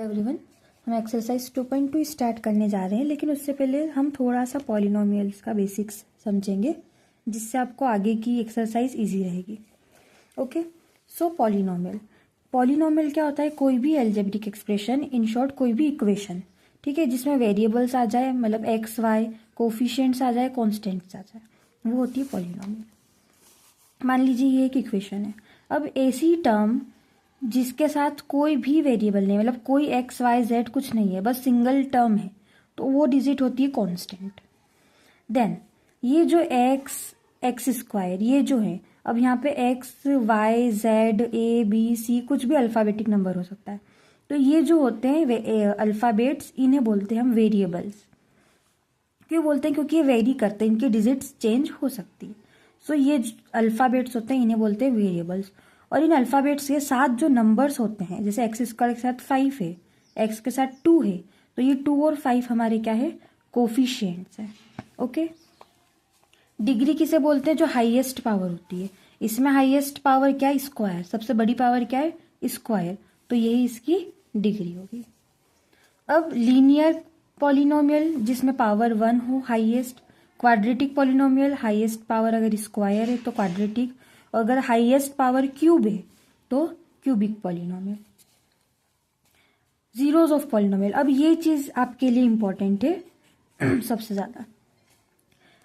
Everyone, हम exercise 2.2 start करने जा रहे हैं, लेकिन उससे पहले हम थोड़ा सा पॉलिनोमियल्स का बेसिक्स समझेंगे जिससे आपको आगे की एक्सरसाइज इजी रहेगी। ओके, सो पॉलिनोमियल क्या होता है? कोई भी एल्जेब्रिक एक्सप्रेशन, इन शॉर्ट कोई भी इक्वेशन, ठीक है, जिसमें वेरिएबल्स आ जाए, मतलब एक्स वाई, कोफिशिएंट्स आ जाए, कॉन्स्टेंट्स आ जाए, वो होती है पॉलिनोमियल। मान लीजिए ये एक इक्वेशन है। अब ऐसी टर्म जिसके साथ कोई भी वेरिएबल नहीं, मतलब कोई एक्स वाई जेड कुछ नहीं है, बस सिंगल टर्म है, तो वो डिजिट होती है कांस्टेंट। देन ये जो एक्स स्क्वायर ये जो है, अब यहाँ पे X Y Z A B C कुछ भी अल्फाबेटिक नंबर हो सकता है, तो ये जो होते हैं अल्फाबेट्स, इन्हें बोलते हैं हम वेरिएबल्स। क्यों बोलते हैं? क्योंकि ये वेरी करते हैं, इनकी डिजिट्स चेंज हो सकती है। सो ये अल्फाबेट्स होते हैं, इन्हें बोलते हैं वेरिएबल्स। और इन अल्फाबेट्स के साथ जो नंबर्स होते हैं, जैसे एक्स स्क्वायर के साथ 5 है, एक्स के साथ 2 है, तो ये 2 और 5 हमारे क्या है? कोफिशिएंट्स है। ओके, डिग्री किसे बोलते हैं? जो हाईएस्ट पावर होती है। इसमें हाईएस्ट पावर क्या है? स्क्वायर। सबसे बड़ी पावर क्या है? स्क्वायर। तो यही इसकी डिग्री होगी। अब लीनियर पॉलिनोमियल जिसमें पावर 1 हो, highest. Quadratic polynomial, highest power अगर स्क्वायर है तो क्वाड्रेटिक, और अगर हाईएस्ट पावर क्यूब है तो cubic polynomial. Zeros of polynomial, अब ये चीज आपके लिए इंपॉर्टेंट है सबसे ज्यादा।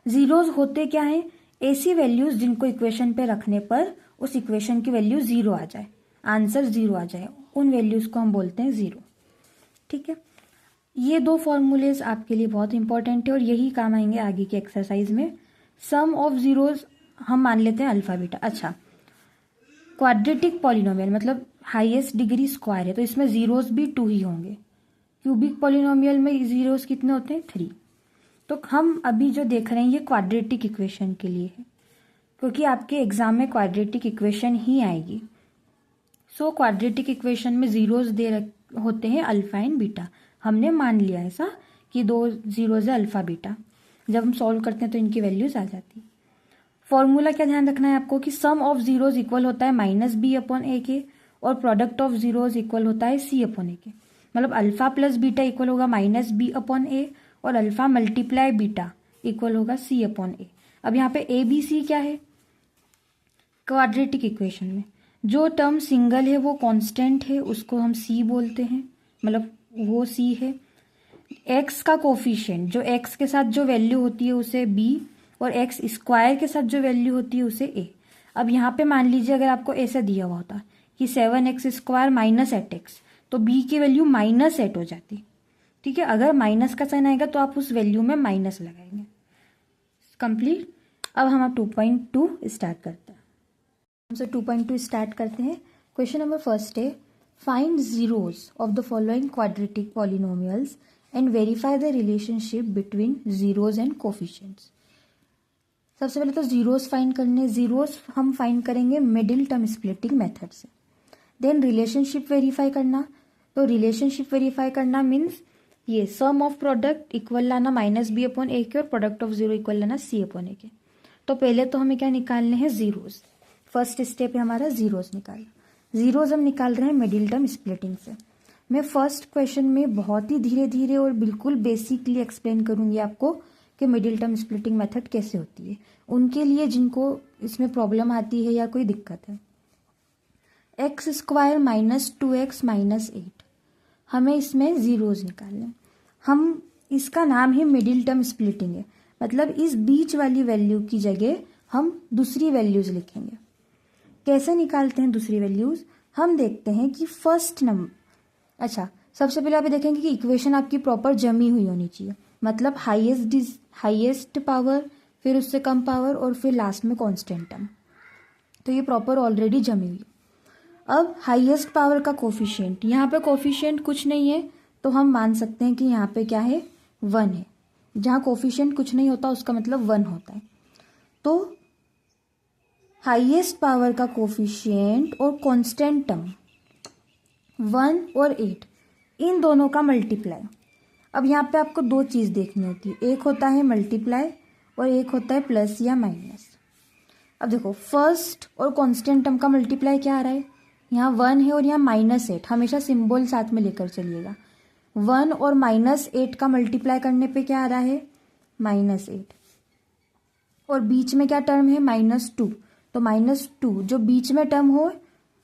जीरोज होते क्या है? ऐसी वैल्यूज जिनको इक्वेशन पे रखने पर उस इक्वेशन की वैल्यू जीरो आ जाए, आंसर जीरो आ जाए, उन वैल्यूज को हम बोलते हैं जीरो। ठीक है, ये दो फॉर्मूलेज आपके लिए बहुत इंपॉर्टेंट है और यही काम आएंगे आगे की एक्सरसाइज में। सम ऑफ जीरोज हम मान लेते हैं अल्फा बीटा। अच्छा, क्वाड्रेटिक पॉलिनोमियल मतलब हाईएस्ट डिग्री स्क्वायर है, तो इसमें जीरोज भी 2 ही होंगे। क्यूबिक पॉलिनोमियल में जीरोज कितने होते हैं? 3। तो हम अभी जो देख रहे हैं ये क्वाड्रेटिक इक्वेशन के लिए है, क्योंकि आपके एग्जाम में क्वाड्रेटिक इक्वेशन ही आएगी। सो क्वाड्रेटिक इक्वेशन में जीरोज होते हैं अल्फा एंड बीटा। हमने मान लिया ऐसा कि 2 जीरोज है अल्फा बीटा। जब हम सॉल्व करते हैं तो इनकी वैल्यूज आ जाती। फॉर्मूला क्या ध्यान रखना है आपको कि सम ऑफ जीरोज इक्वल होता है माइनस बी अपॉन ए के, और प्रोडक्ट ऑफ जीरोज इक्वल होता है सी अपॉन ए के। मतलब अल्फा प्लस बीटा इक्वल होगा माइनस बी अपॉन ए, और अल्फा मल्टीप्लाई बीटा इक्वल होगा सी अपॉन ए। अब यहाँ पे ए बी सी क्या है? क्वाड्रेटिक इक्वेशन में जो टर्म सिंगल है वो कांस्टेंट है, उसको हम सी बोलते हैं, मतलब वो सी है। एक्स का कोफिशिएंट, जो एक्स के साथ जो वैल्यू होती है उसे बी, और एक्स स्क्वायर के साथ जो वैल्यू होती है उसे ए। अब यहाँ पे मान लीजिए अगर आपको ऐसा दिया हुआ होता कि 7x स्क्वायर माइनस 8x, तो बी की वैल्यू माइनस 8 हो जाती। ठीक है, अगर माइनस का साइन आएगा तो आप उस वैल्यू में माइनस लगाएंगे। कंप्लीट। अब हम 2.2 स्टार्ट करते हैं। हमसे 2.2 स्टार्ट करते हैं। क्वेश्चन नंबर फर्स्ट है, find zeros of the following quadratic polynomials and verify the relationship between zeros and coefficients. सबसे पहले तो जीरोस फाइंड करने। जीरोस हम फाइंड करेंगे मिडिल टर्म स्प्लिटिंग मेथड से। देन रिलेशनशिप वेरीफाई करना। तो रिलेशनशिप वेरीफाई करना मीन्स ये सम ऑफ प्रोडक्ट इक्वल लाना माइनस बी अपॉन ए के, और प्रोडक्ट ऑफ जीरो इक्वल लाना सी अपॉन ए के। तो पहले तो हमें क्या निकालने हैं? जीरोस। फर्स्ट स्टेप है हमारा जीरोस निकालना। जीरोस हम निकाल रहे हैं मिडिल टर्म स्प्लिटिंग से। मैं फर्स्ट क्वेश्चन में बहुत ही धीरे धीरे और बिल्कुल बेसिकली एक्सप्लेन करूंगी आपको कि मिडिल टर्म स्प्लिटिंग मेथड कैसे होती है, उनके लिए जिनको इसमें प्रॉब्लम आती है या कोई दिक्कत है। X square minus 2x minus 8, हमें इसमें जीरोज निकालने। हम इसका नाम है मिडिल टर्म स्प्लिटिंग है, मतलब इस बीच वाली वैल्यू की जगह हम दूसरी वैल्यूज लिखेंगे। कैसे निकालते हैं दूसरी वैल्यूज? हम देखते हैं कि फर्स्ट नंबर, अच्छा सबसे पहले आप देखेंगे कि इक्वेशन आपकी प्रॉपर जमी हुई होनी चाहिए, मतलब हाईएस्ट पावर, फिर उससे कम पावर, और फिर लास्ट में कांस्टेंट टर्म। तो ये प्रॉपर ऑलरेडी जमी हुई। अब हाईएस्ट पावर का कोफिशिएंट, यहाँ पे कोफिशिएंट कुछ नहीं है तो हम मान सकते हैं कि यहाँ पे क्या है? 1 है। जहाँ कोफिशिएंट कुछ नहीं होता उसका मतलब 1 होता है। तो हाईएस्ट पावर का कोफिशिएंट और कांस्टेंट टर्म 1 और 8, इन दोनों का मल्टीप्लाई। अब यहाँ पे आपको 2 चीज देखनी होती है, एक होता है मल्टीप्लाई और एक होता है प्लस या माइनस। अब देखो फर्स्ट और कांस्टेंट टर्म का मल्टीप्लाई क्या आ रहा है? यहाँ 1 है और यहाँ -8, हमेशा सिंबल साथ में लेकर चलिएगा। 1 और -8 का मल्टीप्लाई करने पे क्या आ रहा है, -8, और बीच में क्या टर्म है, -2, तो -2 जो बीच में टर्म हो,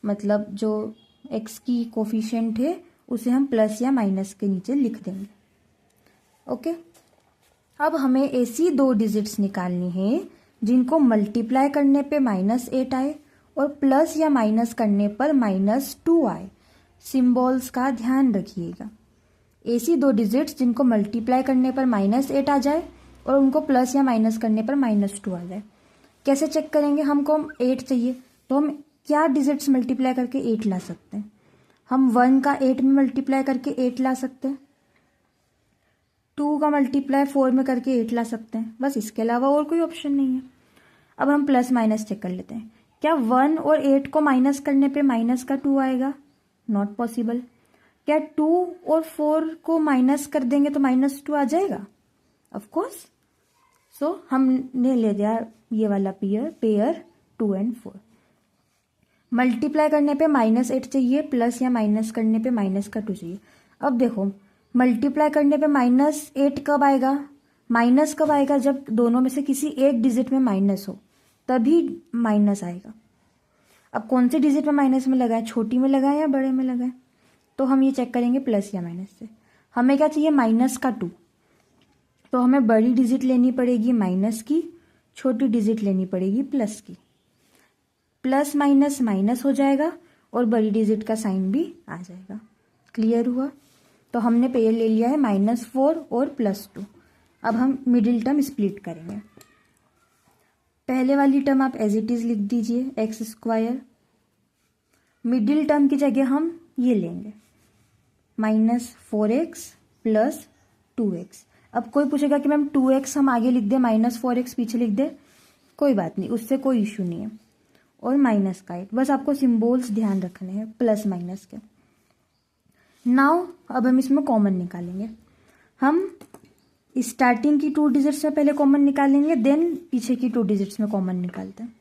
मतलब जो x की कोफिशिएंट है उसे हम प्लस या माइनस के नीचे लिख देंगे। ओके, अब हमें ऐसी 2 डिजिट्स निकालनी है जिनको मल्टीप्लाई करने पे -8 आए और प्लस या माइनस करने पर -2 आए। सिंबल्स का ध्यान रखिएगा। ऐसी 2 डिजिट्स जिनको मल्टीप्लाई करने पर -8 आ जाए और उनको प्लस या माइनस करने पर -2 आ जाए। कैसे चेक करेंगे, हमको 8 चाहिए तो हम क्या डिजिट्स मल्टीप्लाई करके 8 ला सकते हैं। हम 1 का 8 में मल्टीप्लाई करके 8 ला सकते हैं, 2 का मल्टीप्लाई 4 में करके 8 ला सकते हैं, बस इसके अलावा और कोई ऑप्शन नहीं है। अब हम प्लस माइनस चेक कर लेते हैं। क्या 1 और 8 को माइनस करने पे माइनस का 2 आएगा, नॉट पॉसिबल। क्या 2 और 4 को माइनस कर देंगे तो -2 आ जाएगा, ऑफ कोर्स। सो हमने ले लिया ये वाला पेयर 2 और 4। मल्टीप्लाई करने पे -8 चाहिए, प्लस या माइनस करने पे -2 चाहिए। अब देखो, मल्टीप्लाई करने पे -8 कब आएगा, माइनस कब आएगा, जब दोनों में से किसी एक डिजिट में माइनस हो तभी माइनस आएगा। अब कौन से डिजिट में माइनस में लगा है, छोटी में लगा है या बड़े में लगा है, तो हम ये चेक करेंगे प्लस या माइनस से। हमें क्या चाहिए, -2, तो हमें बड़ी डिजिट लेनी पड़ेगी माइनस की, छोटी डिजिट लेनी पड़ेगी प्लस की। प्लस माइनस माइनस हो जाएगा और बड़ी डिजिट का साइन भी आ जाएगा। क्लियर हुआ। तो हमने पेयर ले लिया है -4 और +2। अब हम मिडिल टर्म स्प्लिट करेंगे। पहले वाली टर्म आप एज इट इज लिख दीजिए, x²। मिडिल टर्म की जगह हम ये लेंगे -4x + 2x। अब कोई पूछेगा कि मैम 2x हम आगे लिख दे, -4x पीछे लिख दे, कोई बात नहीं, उससे कोई इश्यू नहीं है। और माइनस का 8, बस आपको सिंबल्स ध्यान रखने हैं प्लस माइनस के। नाउ अब हम इसमें कॉमन निकालेंगे। हम स्टार्टिंग की 2 डिजिट्स में पहले कॉमन निकालेंगे, देन पीछे की 2 डिजिट्स में कॉमन निकालते हैं।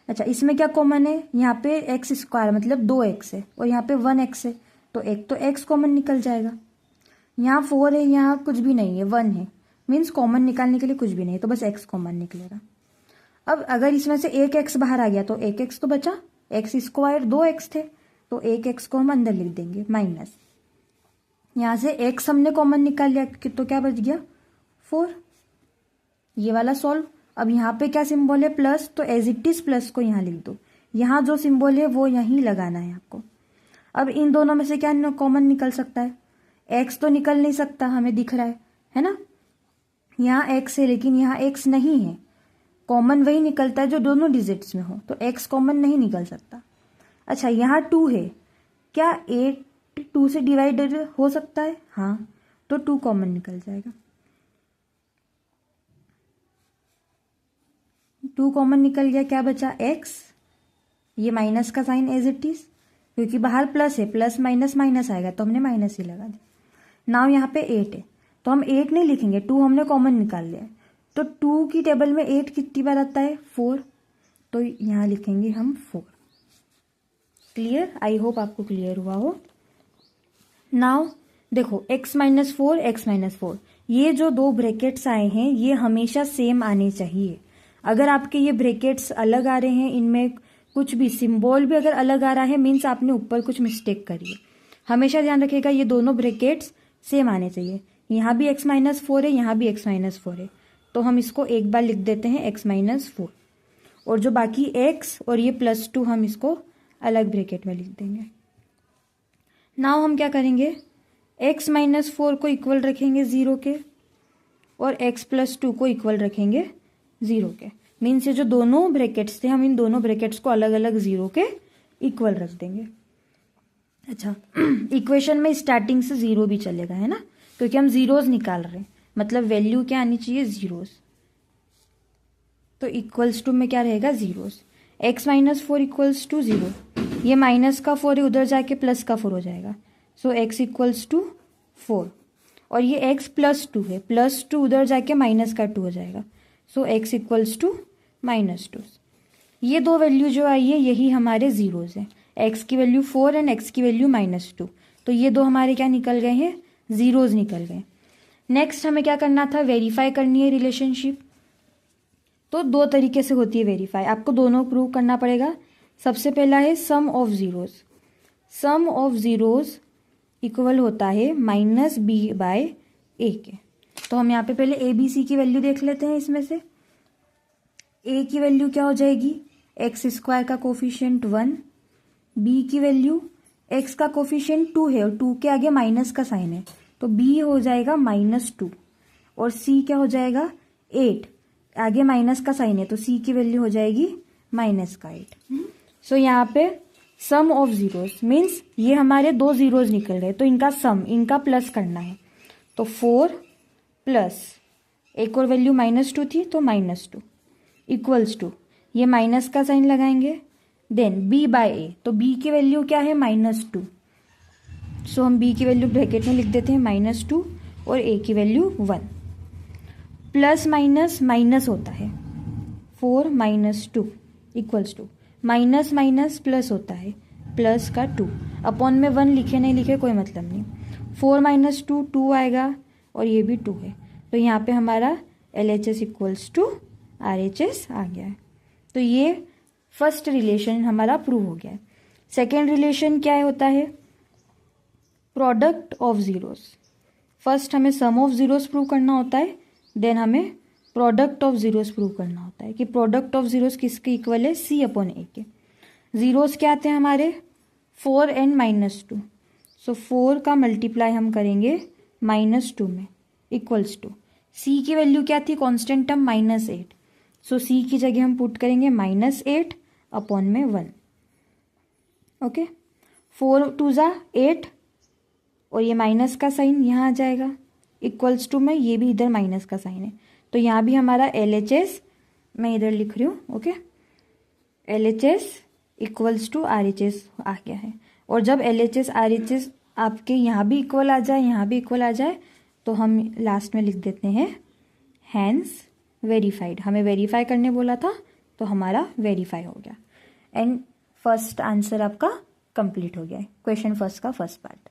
अच्छा, इसमें क्या कॉमन है, यहाँ पे x² मतलब 2x है और यहाँ पे 1x है, तो एक तो x कॉमन निकल जाएगा। यहाँ 4 है, यहाँ कुछ भी नहीं है, 1 है, मीन्स कॉमन निकालने के लिए कुछ भी नहीं है, तो बस x कॉमन निकलेगा। अब अगर इसमें से एक x बाहर आ गया तो एक x तो बचा, x² 2x थे, तो एक x को हम अंदर लिख देंगे माइनस। यहाँ से x हमने कॉमन निकाल लिया तो क्या बच गया, 4। ये वाला सॉल्व। अब यहाँ पे क्या सिंबल है, प्लस, तो एज इट इज प्लस को यहाँ लिख दो। यहाँ जो सिंबल है वो यहीं लगाना है आपको। अब इन दोनों में से क्या कॉमन निकल सकता है, x तो निकल नहीं सकता, हमें दिख रहा है ना। यहाँ x है लेकिन यहाँ x नहीं है, कॉमन वही निकलता है जो दोनों डिजिट्स में हो, तो x कॉमन नहीं निकल सकता। अच्छा, यहाँ 2 है, क्या 8 2 से डिवाइडेड हो सकता है, हाँ, तो 2 कॉमन निकल जाएगा। 2 कॉमन निकल गया, क्या बचा, x। ये माइनस का साइन एज इट इज, क्योंकि बाहर प्लस है, प्लस माइनस माइनस आएगा तो हमने माइनस ही लगा दिया। नाउ यहाँ पे 8 है, तो हम 8 नहीं लिखेंगे, 2 हमने कॉमन निकाल लिया है, तो 2 की टेबल में 8 कितनी बार आता है, 4, तो यहाँ लिखेंगे हम 4। क्लियर, आई होप आपको क्लियर हुआ हो। नाउ देखो, x-4 x-4, ये जो 2 ब्रैकेट्स आए हैं ये हमेशा सेम आने चाहिए। अगर आपके ये ब्रैकेट्स अलग आ रहे हैं, इनमें कुछ भी सिंबल भी अगर अलग आ रहा है, मीन्स आपने ऊपर कुछ मिस्टेक करी है। हमेशा ध्यान रखिएगा ये दोनों ब्रैकेट्स सेम आने चाहिए। यहाँ भी x-4 है, यहाँ भी x-4 है, तो हम इसको एक बार लिख देते हैं x-4, और जो बाकी x और ये +2 हम इसको अलग ब्रैकेट में लिख देंगे। नाउ हम क्या करेंगे, x-4 को इक्वल रखेंगे 0 के और x+2 को इक्वल रखेंगे 0 के। मीन्स ये जो दोनों ब्रैकेट्स थे, हम इन दोनों ब्रैकेट्स को अलग अलग 0 के इक्वल रख देंगे। अच्छा, इक्वेशन में स्टार्टिंग से 0 भी चलेगा, है ना, क्योंकि हम जीरोस निकाल रहे हैं, मतलब वैल्यू क्या आनी चाहिए, जीरोस। तो इक्वल्स टू में क्या रहेगा, जीरोस। x-4 इक्वल्स टू 0, ये माइनस का 4 है, उधर जाके प्लस का 4 हो जाएगा, सो x इक्वल्स टू 4। और ये x +2 है, +2 उधर जाके माइनस का 2 हो जाएगा, सो x इक्वल्स टू -2। ये 2 वैल्यू जो आई है यही हमारे जीरोस हैं। एक्स की वैल्यू 4 एंड एक्स की वैल्यू -2। तो ये दो हमारे क्या निकल गए हैं, जीरोज निकल गए। नेक्स्ट हमें क्या करना था, वेरीफाई करनी है रिलेशनशिप। तो दो तरीके से होती है वेरीफाई, आपको दोनों प्रूव करना पड़ेगा। सबसे पहला है sum of zeros. Sum of zeros equal होता है -b/a के। तो हम यहाँ पे पहले ए बी सी की वैल्यू देख लेते हैं। इसमें से ए की वैल्यू क्या हो जाएगी, x² का कोफिशिएंट 1, बी की वैल्यू x का कोफिशिएंट 2 है और 2 के आगे माइनस का साइन है, तो b हो जाएगा -2 और c क्या हो जाएगा 8, आगे माइनस का साइन है तो c की वैल्यू हो जाएगी -8। सो यहाँ पे सम ऑफ जीरोज मीन्स ये हमारे दो जीरोज निकल रहे, तो इनका सम, इनका प्लस करना है। तो 4 प्लस एक और वैल्यू -2 थी तो -2 इक्वल्स टू, ये माइनस का साइन लगाएंगे, देन b/a, तो b की वैल्यू क्या है -2। सो हम b की वैल्यू ब्रैकेट में लिख देते हैं -2 और a की वैल्यू 1। प्लस माइनस माइनस होता है, 4 - 2 equals to, minus minus plus होता है, प्लस का 2, अपॉन में 1 लिखे नहीं लिखे कोई मतलब नहीं। 4 - 2 2 आएगा और ये भी 2 है, तो यहाँ पे हमारा LHS इक्वल्स टू RHS आ गया है। तो ये फर्स्ट रिलेशन हमारा प्रूव हो गया है। सेकेंड रिलेशन क्या होता है, प्रोडक्ट ऑफ जीरोस। फर्स्ट हमें सम ऑफ जीरोस प्रूव करना होता है, देन हमें प्रोडक्ट ऑफ जीरोस प्रूव करना होता है कि प्रोडक्ट ऑफ जीरोस किसके इक्वल है, C/A के। जीरोस क्या आते हैं हमारे 4 एंड -2, सो 4 का मल्टीप्लाई हम करेंगे -2 में इक्वल्स टू, C की वैल्यू क्या थी कांस्टेंट टर्म -8, सो C की जगह हम पुट करेंगे -8 अपॉन में 1। ओके, 4 2 ज़ा 8 और ये माइनस का साइन यहाँ आ जाएगा इक्वल्स टू में, ये भी इधर माइनस का साइन है, तो यहाँ भी हमारा LHS मैं इधर लिख रही हूँ। Okay, LHS equals to RHS आ गया है। और जब LHS RHS आपके यहाँ भी इक्वल आ जाए, यहाँ भी इक्वल आ जाए, तो हम लास्ट में लिख देते हैं हैंस वेरीफाइड। हमें वेरीफाई करने बोला था तो हमारा वेरीफाई हो गया एंड फर्स्ट आंसर आपका कंप्लीट हो गया है, क्वेश्चन फर्स्ट का फर्स्ट पार्ट।